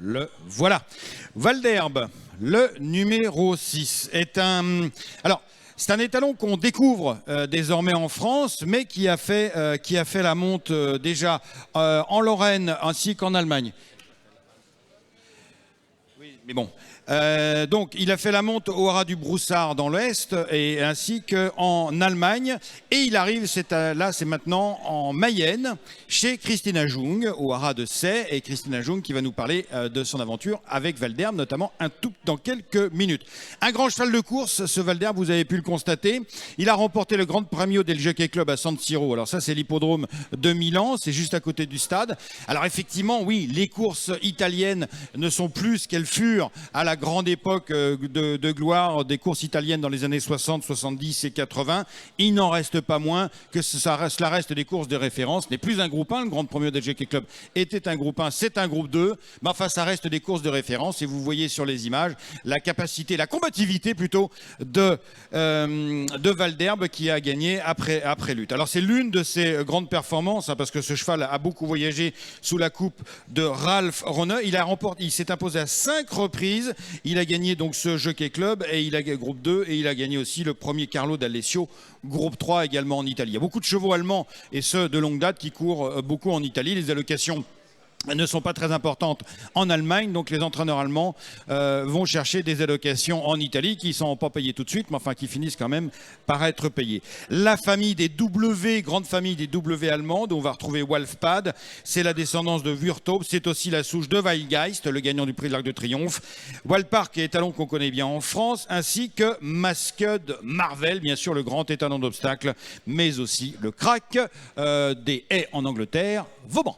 Le voilà. Val d'Herbe, le numéro 6, est un... Alors, c'est un étalon qu'on découvre désormais en France, mais qui a fait la monte déjà en Lorraine ainsi qu'en Allemagne. Oui, mais bon. Donc, il a fait la monte au haras du Broussard dans l'Ouest, et ainsi qu'en Allemagne. Et il arrive, là, c'est maintenant en Mayenne, chez Christina Jung, au haras de Sey. Et Christina Jung qui va nous parler de son aventure avec Val d'Herbe, notamment dans quelques minutes. Un grand cheval de course, ce Val d'Herbe, vous avez pu le constater. Il a remporté le Grand Premio del Jockey Club à San Siro. Alors ça, c'est l'hippodrome de Milan, c'est juste à côté du stade. Alors effectivement, oui, les courses italiennes ne sont plus ce qu'elles furent à la grande époque de gloire des courses italiennes dans les années 60, 70 et 80. Il n'en reste pas moins que cela reste des courses de référence. Ce n'est plus un groupe 1, le Grand Premio del Jockey Club était un groupe 1, c'est un groupe 2. Mais enfin, ça reste des courses de référence. Et vous voyez sur les images la capacité, la combativité plutôt, de Val d'Herbe qui a gagné après lutte. Alors c'est l'une de ses grandes performances, hein, parce que ce cheval a beaucoup voyagé sous la coupe de Ralph Ronne. Il s'est imposé à 5 reprises. Il a gagné donc ce Jockey Club et il a groupe 2 et il a gagné aussi le premier Carlo d'Alessio, groupe 3 également en Italie. Il y a beaucoup de chevaux allemands et ceux de longue date qui courent beaucoup en Italie. Les allocations ne sont pas très importantes en Allemagne, donc les entraîneurs allemands vont chercher des allocations en Italie qui ne sont pas payées tout de suite, mais enfin qui finissent quand même par être payées. La famille des W, grande famille des W allemandes, où on va retrouver Wolfpad, c'est la descendance de Wurtaub, c'est aussi la souche de Weilgeist, le gagnant du prix de l'Arc de Triomphe, Wildpark, étalon qu'on connaît bien en France, ainsi que Mascud Marvel, bien sûr le grand étalon d'obstacle, mais aussi le crack des haies en Angleterre, Vauban.